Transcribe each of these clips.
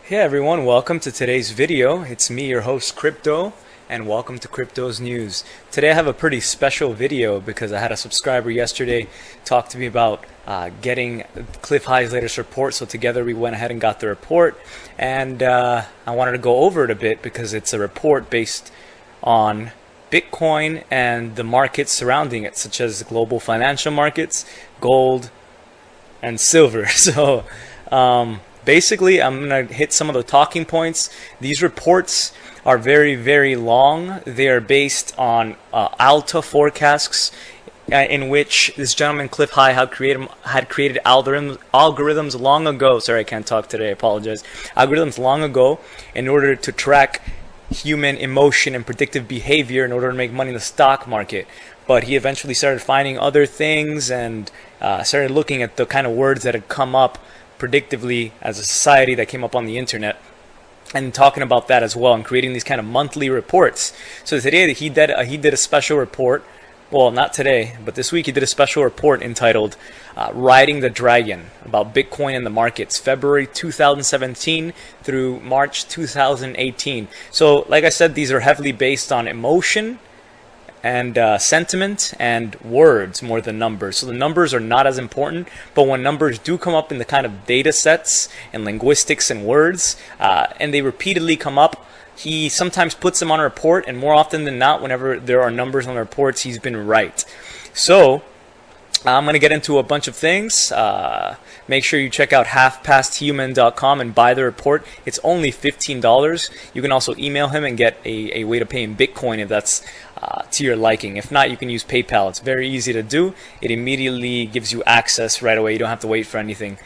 Hey everyone, welcome to today's video. It's me, your host Crypto, and welcome to Crypto's News. Today I have a pretty special video because I had a subscriber yesterday talk to me about getting Clif High's latest report. So together we went ahead and got the report, and I wanted to go over it a bit because it's a report based on Bitcoin and the markets surrounding it, such as global financial markets, gold, and silver. So basically, I'm going to hit some of the talking points. These reports are very, very long. They are based on alta forecasts in which this gentleman, Clif High, had created algorithms long ago. Sorry, I can't talk today. I apologize. Algorithms long ago in order to track human emotion and predictive behavior in order to make money in the stock market. But he eventually started finding other things and started looking at the kind of words that had come up predictively as a society that came up on the internet, and talking about that as well, and creating these kind of monthly reports. So today he did a special report. Well, not today, but this week he did a special report entitled Riding the Dragon, about Bitcoin and the markets, February 2017 through March 2018. So like I said, these are heavily based on emotion and sentiment and words more than numbers. So the numbers are not as important, but when numbers do come up in the kind of data sets and linguistics and words, and they repeatedly come up, he sometimes puts them on a report, and more often than not, whenever there are numbers on the reports, he's been right. So I'm going to get into a bunch of things. Make sure you check out halfpasthuman.com and buy the report. It's only $15. You can also email him and get a way to pay in Bitcoin if that's to your liking. If not, you can use PayPal. It's very easy to do. It immediately gives you access right away. You don't have to wait for anything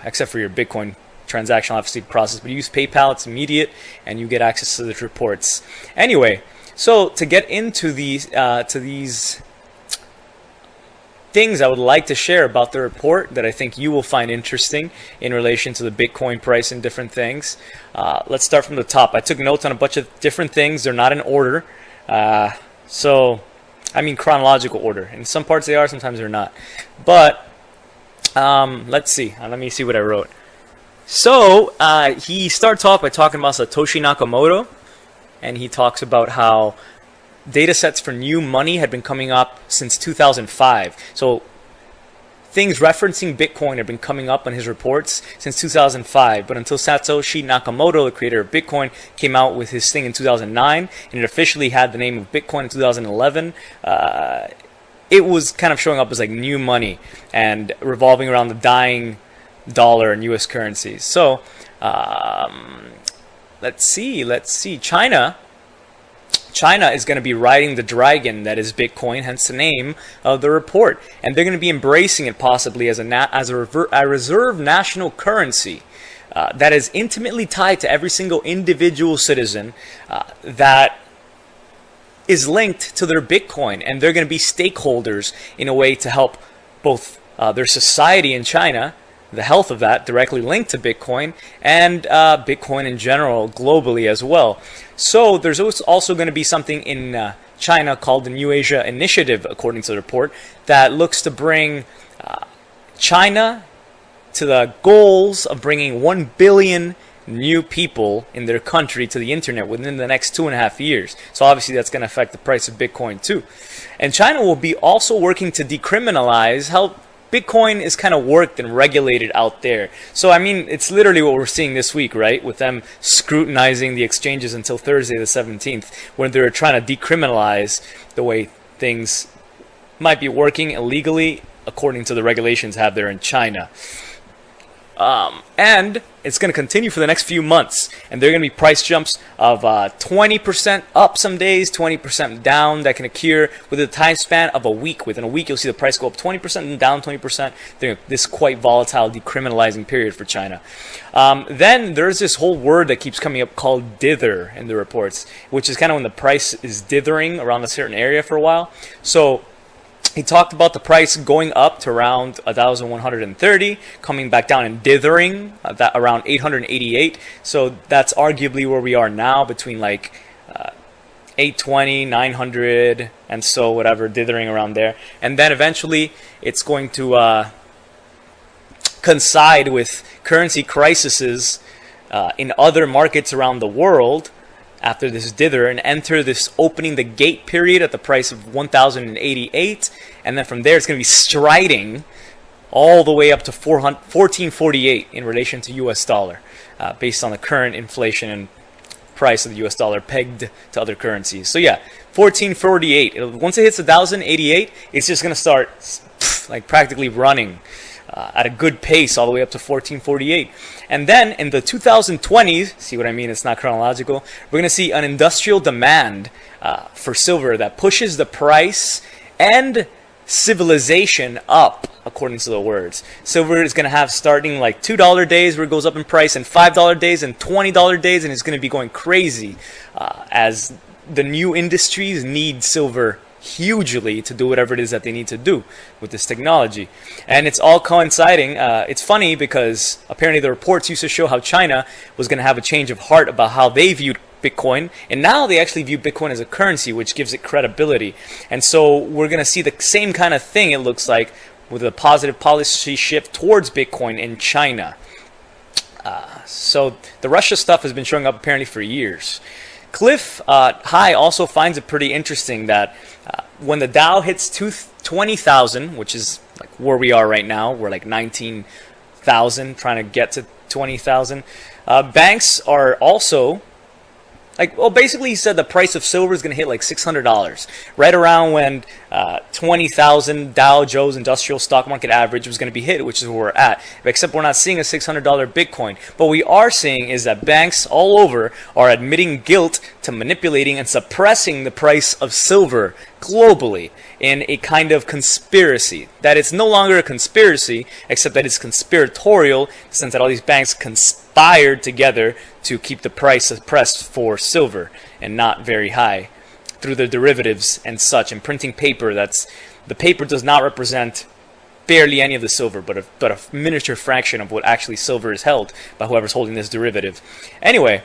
except for your Bitcoin transaction, obviously, process. But you use PayPal, it's immediate, and you get access to the reports. Anyway, so to get into these things I would like to share about the report that I think you will find interesting in relation to the Bitcoin price and different things. Let's start from the top. I took notes on a bunch of different things. They're not in order. So, I mean chronological order. In some parts they are, sometimes they're not. But, let's see. Let me see what I wrote. So, he starts off by talking about Satoshi Nakamoto, and he talks about how data sets for new money had been coming up since 2005. So things referencing Bitcoin have been coming up on his reports since 2005. But until Satoshi Nakamoto, the creator of Bitcoin, came out with his thing in 2009, and it officially had the name of Bitcoin in 2011, it was kind of showing up as like new money and revolving around the dying dollar and US currencies. So let's see. China is going to be riding the dragon that is Bitcoin, hence the name of the report, and they're going to be embracing it possibly as a reserve national currency that is intimately tied to every single individual citizen that is linked to their Bitcoin, and they're going to be stakeholders in a way to help both their society in China, the health of that directly linked to Bitcoin, and Bitcoin in general globally as well. So there's also going to be something in China called the New Asia Initiative, according to the report, that looks to bring China to the goals of bringing 1 billion new people in their country to the internet within the next 2.5 years. So obviously that's going to affect the price of Bitcoin too. And China will be also working to decriminalize how Bitcoin is kind of worked and regulated out there. So, I mean, it's literally what we're seeing this week, right? With them scrutinizing the exchanges until Thursday the 17th, when they're trying to decriminalize the way things might be working illegally according to the regulations have there in China. And it's going to continue for the next few months. And there are going to be price jumps of 20% up some days, 20% down that can occur within a time span of a week. Within a week, you'll see the price go up 20% and down 20%. This quite volatile decriminalizing period for China. Then there's this whole word that keeps coming up called dither in the reports, which is kind of when the price is dithering around a certain area for a while. So he talked about the price going up to around 1,130, coming back down and dithering that around 888. So that's arguably where we are now, between like 820, 900, and so whatever, dithering around there. And then eventually it's going to coincide with currency crises in other markets around the world after this dither and enter this opening the gate period at the price of 1,088, and then from there it's going to be striding all the way up to 1448 in relation to US dollar, based on the current inflation and price of the US dollar pegged to other currencies. So yeah, 1448. Once it hits 1,088, it's just going to start like practically running at a good pace all the way up to 1448. And then in the 2020s, see what I mean? It's not chronological. We're going to see an industrial demand for silver that pushes the price and civilization up, according to the words. Silver is going to have starting like $2 days where it goes up in price, and $5 days and $20 days, and it's going to be going crazy as the new industries need silver hugely to do whatever it is that they need to do with this technology. And it's all coinciding. It's funny because apparently the reports used to show how China was going to have a change of heart about how they viewed Bitcoin, and now they actually view Bitcoin as a currency, which gives it credibility. And so we're going to see the same kind of thing, it looks like, with a positive policy shift towards Bitcoin in China. So the Russia stuff has been showing up apparently for years. Clif High also finds it pretty interesting that when the Dow hits 20,000, which is like where we are right now, we're like 19,000 trying to get to 20,000. Banks are also like, well, basically he said the price of silver is going to hit like $600, right around when 20,000 Dow Jones Industrial Stock Market Average was going to be hit, which is where we're at. Except we're not seeing a $600 Bitcoin. What we are seeing is that banks all over are admitting guilt to manipulating and suppressing the price of silver globally in a kind of conspiracy. That it's no longer a conspiracy, except that it's conspiratorial, in the sense that all these banks conspired together to keep the price suppressed for silver and not very high through the derivatives and such, and printing paper the paper does not represent barely any of the silver, but a miniature fraction of what actually silver is held by whoever's holding this derivative. Anyway,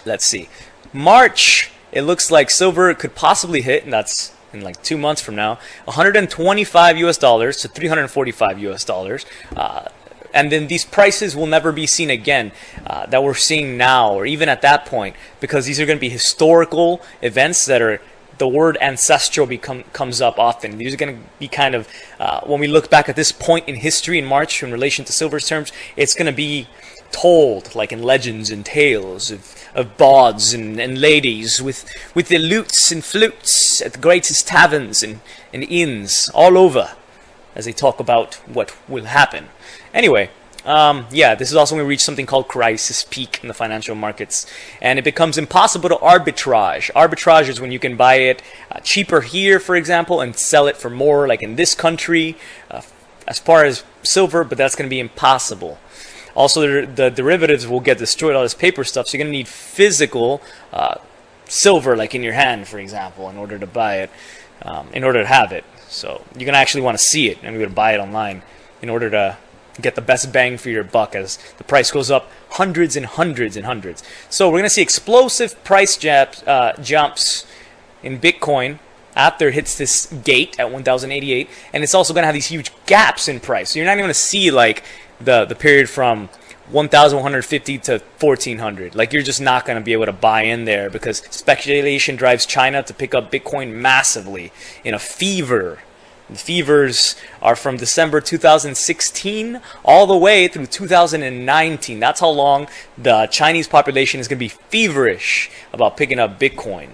let's see. March, it looks like silver could possibly hit, and that's in like 2 months from now, 125 US dollars to 345 US dollars. And then these prices will never be seen again that we're seeing now, or even at that point, because these are going to be historical events that are, the word ancestral comes up often. These are going to be kind of, when we look back at this point in history in March in relation to silver's terms, it's going to be told like in legends and tales of bawds and ladies with their lutes and flutes at the greatest taverns and inns all over as they talk about what will happen. Anyway, yeah, this is also when we reach something called crisis peak in the financial markets, and it becomes impossible to arbitrage. Arbitrage is when you can buy it cheaper here, for example, and sell it for more, like in this country, as far as silver, but that's going to be impossible. Also, the derivatives will get destroyed, all this paper stuff, so you're going to need physical silver, like in your hand, for example, in order to buy it, in order to have it. So you're going to actually want to see it, and you're going to buy it online in order to get the best bang for your buck as the price goes up hundreds and hundreds and hundreds. So we're going to see explosive price jumps in Bitcoin after it hits this gate at 1,088, and it's also going to have these huge gaps in price. So you're not even going to see like the period from 1,150 to 1,400. Like, you're just not going to be able to buy in there because speculation drives China to pick up Bitcoin massively in a fever. The fevers are from December 2016 all the way through 2019. That's how long the Chinese population is going to be feverish about picking up Bitcoin.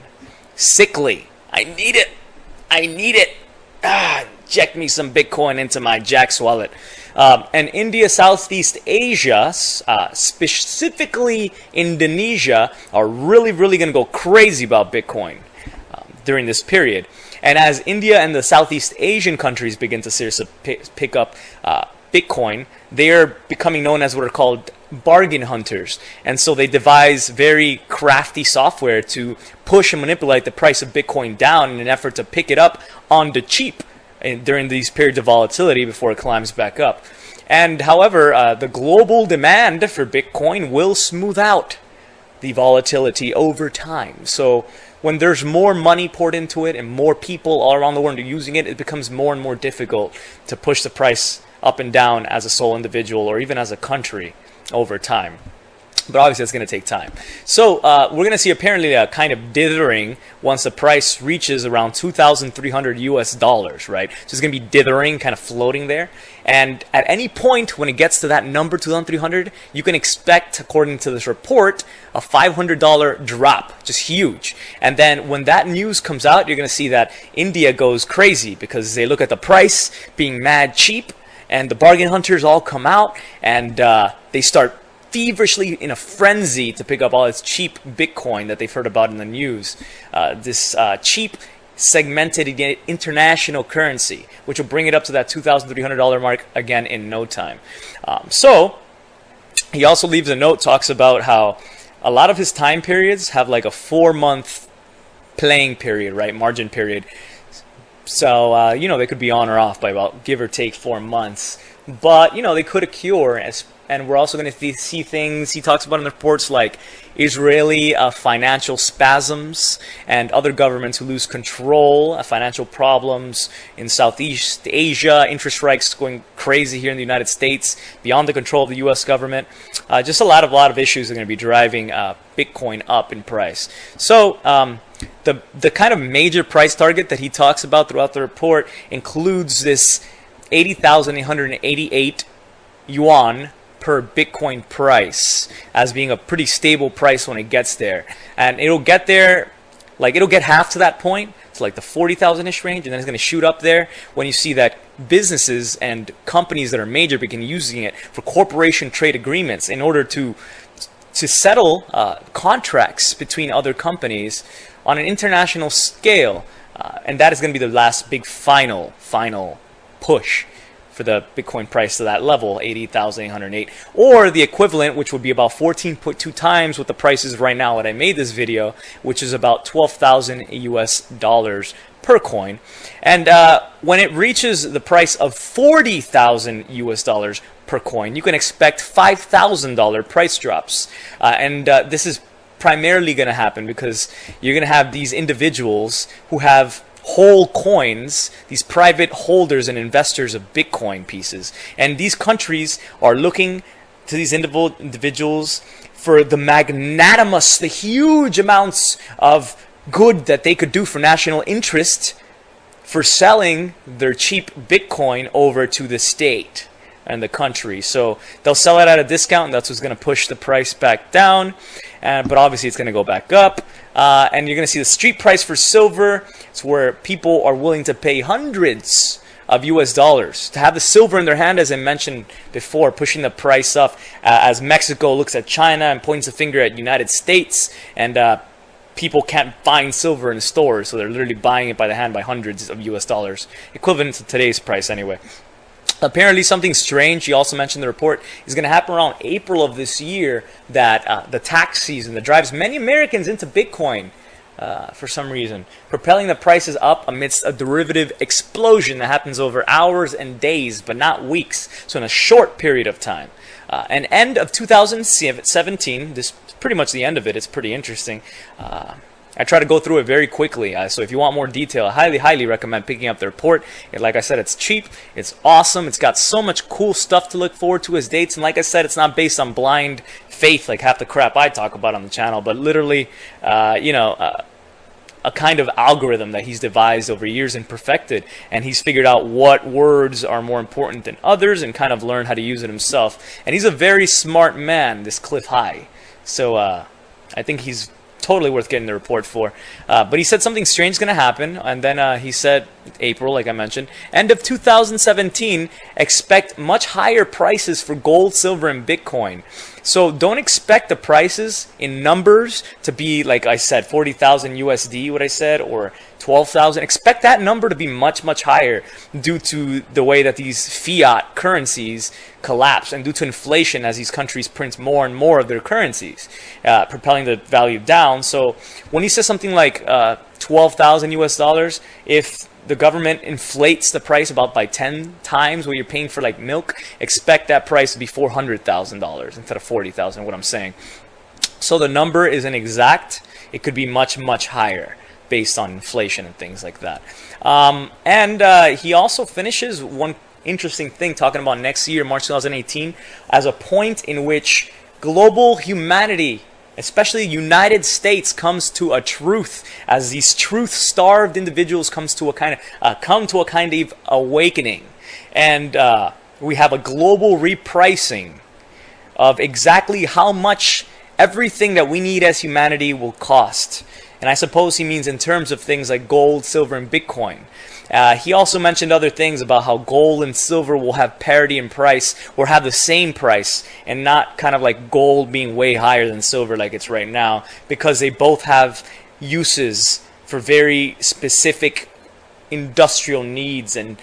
Sickly. I need it. I need it. Inject me some Bitcoin into my Jack's wallet. And India, Southeast Asia, specifically Indonesia, are really going to go crazy about Bitcoin during this period. And as India and the Southeast Asian countries begin to seriously pick up Bitcoin, they are becoming known as what are called bargain hunters. And so they devise very crafty software to push and manipulate the price of Bitcoin down in an effort to pick it up on the cheap during these periods of volatility before it climbs back up. And however, the global demand for Bitcoin will smooth out the volatility over time. So when there's more money poured into it and more people all around the world are using it, it becomes more and more difficult to push the price up and down as a sole individual or even as a country over time. But obviously, it's going to take time. So we're going to see apparently a kind of dithering once the price reaches around 2,300 US dollars, right? So it's going to be dithering, kind of floating there. And at any point when it gets to that number, 2,300, you can expect, according to this report, a $500 drop, just huge. And then when that news comes out, you're going to see that India goes crazy because they look at the price being mad cheap, and the bargain hunters all come out and they start feverishly in a frenzy to pick up all this cheap Bitcoin that they've heard about in the news. This cheap segmented international currency, which will bring it up to that $2,300 mark again in no time. So he also leaves a note, talks about how a lot of his time periods have like a 4-month playing period, right? Margin period. So, you know, they could be on or off by about give or take 4 months. But, you know, they could occur, and we're also going to see things he talks about in the reports like Israeli financial spasms and other governments who lose control, financial problems in Southeast Asia, interest rates going crazy here in the United States, beyond the control of the U.S. government. Just a lot of issues are going to be driving Bitcoin up in price. So, the kind of major price target that he talks about throughout the report includes this 80,888 yuan per Bitcoin price as being a pretty stable price when it gets there. And it'll get there, like it'll get half to that point, to like the 40,000-ish range, and then it's going to shoot up there when you see that businesses and companies that are major begin using it for corporation trade agreements in order to settle contracts between other companies on an international scale. And that is going to be the last big final push for the Bitcoin price to that level, 80,808, or the equivalent, which would be about 14.2 times what the price is right now when I made this video, which is about 12,000 US dollars per coin. And when it reaches the price of 40,000 US dollars per coin, you can expect $5,000 price drops. And this is primarily going to happen because you're going to have these individuals who have whole coins, these private holders and investors of Bitcoin pieces. And these countries are looking to these individuals for the magnanimous, the huge amounts of good that they could do for national interest for selling their cheap Bitcoin over to the state and the country. So they'll sell it at a discount, and that's what's going to push the price back down. But obviously it's going to go back up. And you're going to see the street price for silver. It's where people are willing to pay hundreds of US dollars to have the silver in their hand, as I mentioned before, pushing the price up as Mexico looks at China and points a finger at United States. And people can't find silver in stores, so they're literally buying it by the hand by hundreds of US dollars, equivalent to today's price anyway. Apparently something strange, he also mentioned in the report, is going to happen around April of this year, that the tax season that drives many Americans into Bitcoin for some reason, propelling the prices up amidst a derivative explosion that happens over hours and days, but not weeks, so in a short period of time. And end of 2017, this is pretty much the end of it, it's pretty interesting. I try to go through it very quickly, so if you want more detail, I highly recommend picking up the report. Like I said, it's cheap, it's awesome, it's got so much cool stuff to look forward to as dates, and like I said, it's not based on blind faith like half the crap I talk about on the channel, but literally, a kind of algorithm that he's devised over years and perfected, and he's figured out what words are more important than others and kind of learned how to use it himself. And he's a very smart man, this Clif. So I think he's totally worth getting the report for. But he said something strange is going to happen, and then he said April, like I mentioned, end of 2017, expect much higher prices for gold, silver, and Bitcoin. So don't expect the prices in numbers to be, like I said, 40,000 USD, what I said, or 12,000. Expect that number to be much, much higher due to the way that these fiat currencies collapse and due to inflation as these countries print more and more of their currencies, propelling the value down. So when he says something like 12,000 US dollars, if the government inflates the price about by 10 times what you're paying for like milk, expect that price to be $400,000 instead of 40,000, what I'm saying. So the number isn't exact. It could be much, much higher based on inflation and things like that. And he also finishes one interesting thing talking about next year, March 2018, as a point in which global humanity, especially United States, comes to a truth, as these truth-starved individuals come to a kind of awakening, and we have a global repricing of exactly how much everything that we need as humanity will cost. And I suppose he means in terms of things like gold, silver, and Bitcoin. He also mentioned other things about how gold and silver will have parity in price, or have the same price, and not kind of like gold being way higher than silver like it's right now, because they both have uses for very specific industrial needs and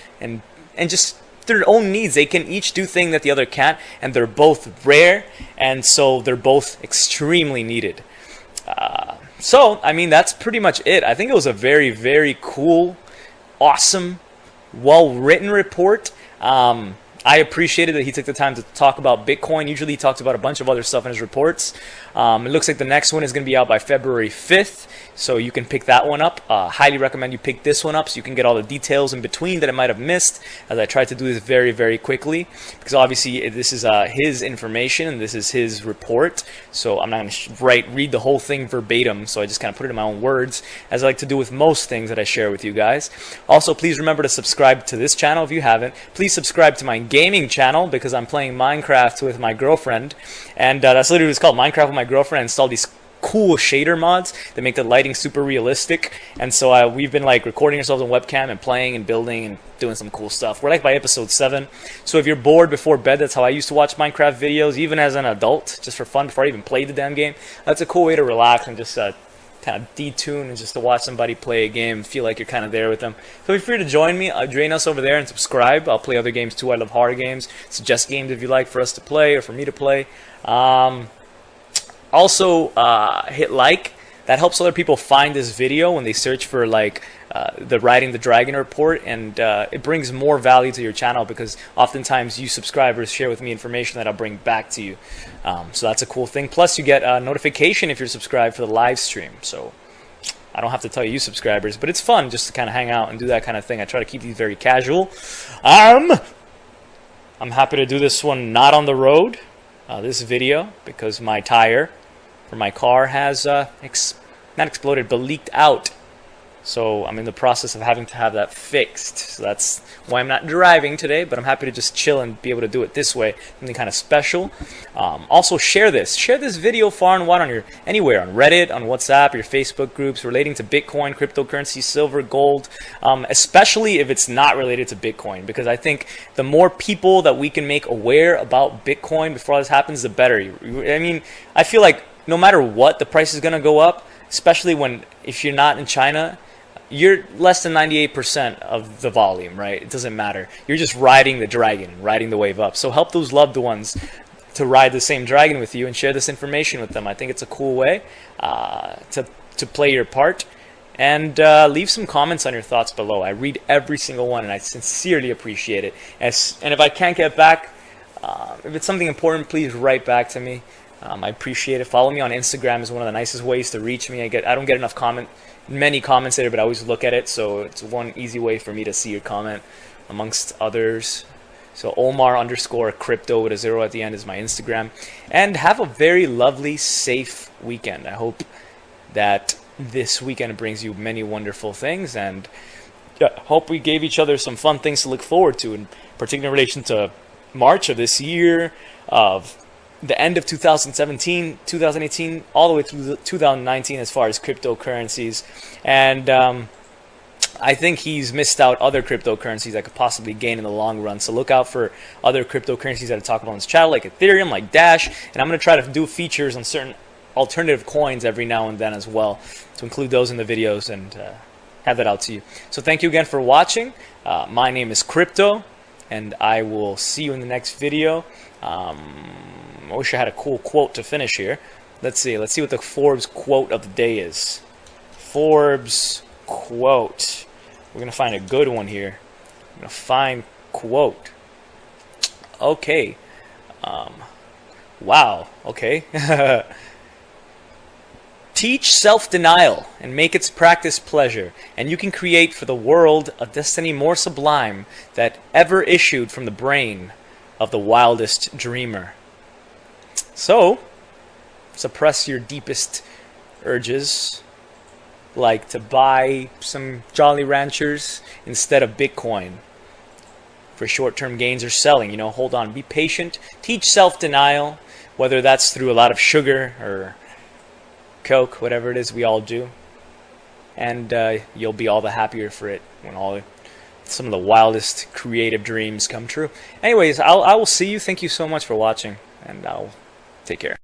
just their own needs. They can each do things that the other can't, and they're both rare, and so they're both extremely needed. So, I mean, that's pretty much it. I think it was a very, very cool, awesome, well-written report. I appreciated that he took the time to talk about Bitcoin. Usually he talks about a bunch of other stuff in his reports. It looks like the next one is going to be out by February 5th, so you can pick that one up. Highly recommend you pick this one up so you can get all the details in between that I might have missed, as I tried to do this very, very quickly, because obviously this is his information and this is his report, so I'm not going to read the whole thing verbatim, so I just kind of put it in my own words, as I like to do with most things that I share with you guys. Also, please remember to subscribe to this channel if you haven't. Please subscribe to my gaming channel, because I'm playing Minecraft with my girlfriend, and that's literally what it's called, Minecraft with my girlfriend. I installed these cool shader mods that make the lighting super realistic, and so we've been like recording ourselves on webcam and playing and building and doing some cool stuff. We're like by episode 7, so if you're bored before bed, that's how I used to watch Minecraft videos, even as an adult, just for fun, before I even played the damn game. That's a cool way to relax and just kind of detune, and just to watch somebody play a game and feel like you're kind of there with them. So feel free to join me, join us over there and subscribe. I'll play other games too. I love horror games. Suggest games if you like for us to play or for me to play. Also, hit like. That helps other people find this video when they search for like the Riding the Dragon report, and it brings more value to your channel, because oftentimes you subscribers share with me information that I'll bring back to you. So that's a cool thing. Plus, you get a notification if you're subscribed for the live stream. So I don't have to tell you subscribers, but it's fun just to kind of hang out and do that kind of thing. I try to keep these very casual. I'm happy to do this one not on the road, this video, because my tire for my car has not exploded, but leaked out. So I'm in the process of having to have that fixed. So that's why I'm not driving today, but I'm happy to just chill and be able to do it this way. Something kind of special. Also, share this video far and wide anywhere, on Reddit, on WhatsApp, your Facebook groups relating to Bitcoin, cryptocurrency, silver, gold, especially if it's not related to Bitcoin, because I think the more people that we can make aware about Bitcoin before this happens, the better. I mean, I feel like no matter what, the price is going to go up, especially if you're not in China. You're less than 98% of the volume, right? It doesn't matter. You're just riding the dragon, riding the wave up. So help those loved ones to ride the same dragon with you, and share this information with them. I think it's a cool way to play your part. And leave some comments on your thoughts below. I read every single one, and I sincerely appreciate it. And if I can't get back, if it's something important, please write back to me. I appreciate it. Follow me on Instagram is one of the nicest ways to reach me. I don't get enough many comments there, but I always look at it, so it's one easy way for me to see your comment amongst others. So Omar_crypto with a 0 at the end is my Instagram. And have a very lovely, safe weekend. I hope that this weekend brings you many wonderful things, and hope we gave each other some fun things to look forward to, in particular in relation to March of this year, of the end of 2017, 2018, all the way through 2019 as far as cryptocurrencies. And I think he's missed out other cryptocurrencies that could possibly gain in the long run. So look out for other cryptocurrencies that I talk about on this channel, like Ethereum, like Dash. And I'm going to try to do features on certain alternative coins every now and then as well, to include those in the videos and have that out to you. So thank you again for watching. My name is Crypto, and I will see you in the next video. I wish I had a cool quote to finish here. Let's see what the Forbes quote of the day is. Forbes quote. We're going to find a good one here. I'm going to find quote. Okay. Wow. Okay. Teach self-denial and make its practice pleasure, and you can create for the world a destiny more sublime than ever issued from the brain of the wildest dreamer. So, suppress your deepest urges, like to buy some Jolly Ranchers instead of Bitcoin for short-term gains, or selling. Hold on, be patient, teach self-denial, whether that's through a lot of sugar or Coke, whatever it is we all do, and you'll be all the happier for it when some of the wildest creative dreams come true. Anyways, I will see you. Thank you so much for watching, and I'll take care.